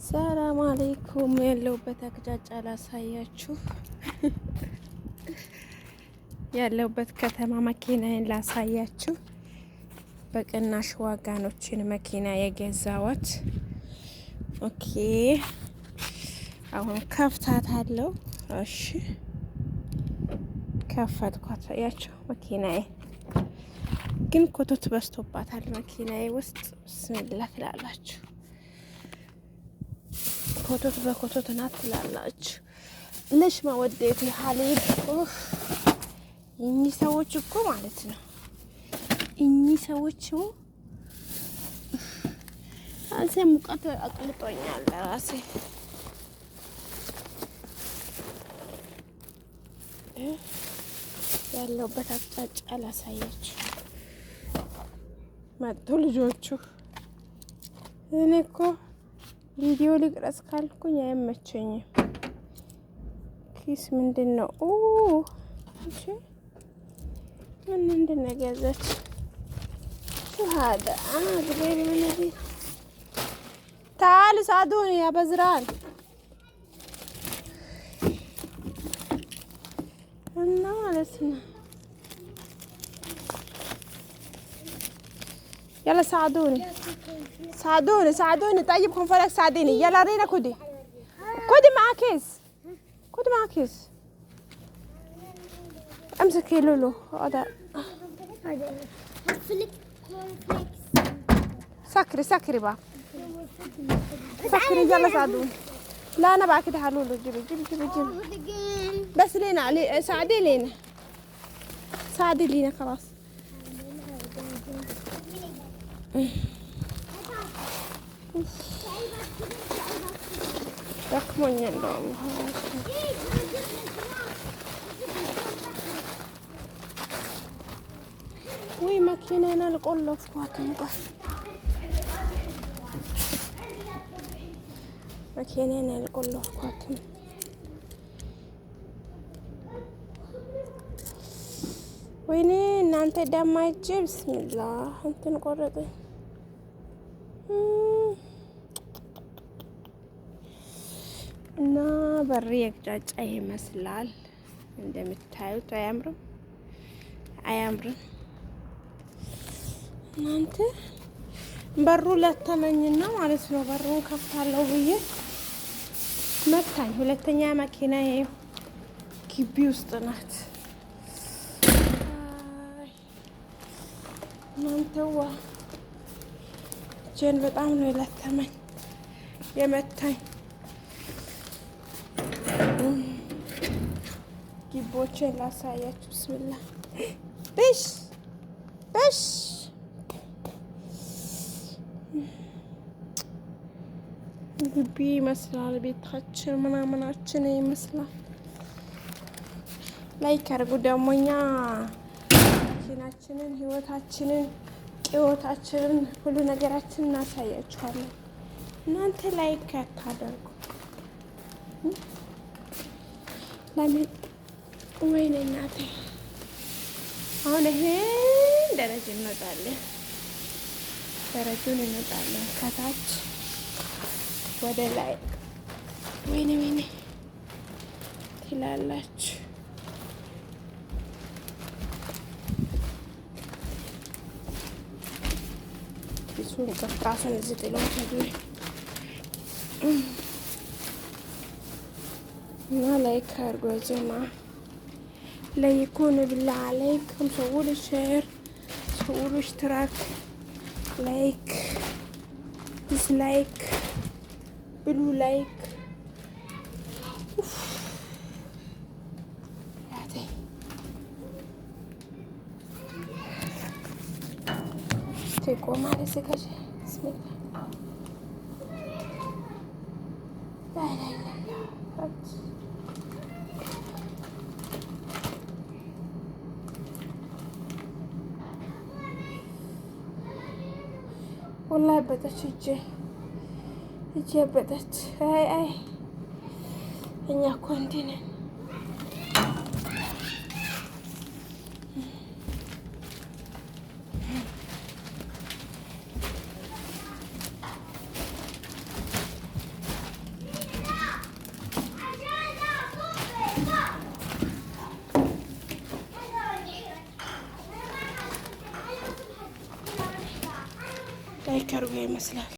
ሰላም አለይኩም። ያለሁበት አቅጣጫ ላሳያችሁ። ያለሁበት ከተማ መኪናዬን ላሳያችሁ። በቅናሽ ዋጋ ነው መኪና የገዛዋት። ኦኬ አሁን ከፍታታለሁ። እሺ ከፈትኳት። ያቸው መኪናዬ ግን ኮቶት በስቶባታል። መኪናዬ ውስጥ ብስሚላ ትላላችሁ። ኮቶት በኮቶት ናት ትላላችሁ። ልሽ መወደት ሀሊብ እኚህ ሰዎች እኮ ማለት ነው። እኚህ ሰዎች አንሴ ሙቀት አቅልጦኛል ራሴ። ያለውበት አቅጣጫ ላሳያችሁ። መጡ ልጆቹ። እኔ እኮ ቪዲዮ ልቅረጽ ካልኩኝ አይመቸኝም። ኪስ ምንድን ነው? እሺ ምንድን ነው ገዛች? هذا غير من هذه. تعالوا ساعدوني يا بزران. انا لسنا يلا ساعدوني ساعدوني طيبكم فلك ساعديني. يلا رينا كدي معك كيس. خدي معك كيس. امسكي لولو هذا سكري بقى. سكري يلا ساعدوني. لا انا بقى كده هلولو. جيبي بس لينا علي. ساعدي لينا خلاص. رقموني عندهم. وي ماكينة أنا القلة فواتم بس. ماكينة أنا القلة فواتم. ويني أنت دم يجي. بسم الله أنت نقرضي. እና በሬ የቅጫጫ ይመስላል እንደምታዩት። አያምርም እናንተ። በሩ ለተመኝና ማለት ነው። በሩን ከፍታለሁ ብዬ መታኝ። ሁለተኛ መኪና ግቢ ውስጥ ናት። እናንተዋ ጀን በጣም ነው የለተመኝ የመታኝ። ግቦችን ላሳያችሁ። ብስሚላ በሽ ግቢ ይመስላል። ቤታችን ምናምናችን ይመስላል። ላይክ አድርጉ። ደግሞ እኛ መኪናችንን፣ ህይወታችንን፣ ቅዮታችንን፣ ሁሉ ነገራችንን እናሳያችኋለን። እናንተ ላይክ አታደርጉ። ለምን? ወይኔ እናቴ። አሁን ይሄ ደረጃ ደረጃውን እንወጣለን ከታች ወደ ላይ። ወይኔ ትላላችሁ። እሱን ከፍራሱን እዚህ ጥለው ተዱይ እና ላይክ አድርጎ ጀማ لايكون بالله عليكم. سووا شير، سووا اشتراك، لايك، ديسلايك، بلو لايك. هاتي تيكو مالي سكاجي. بسم الله. لا اله الا الله. والله بدت እጄ በደች። አይ እኛ እኮ እንዲህ ነን። ላይክ አድርጉ ይመስላል።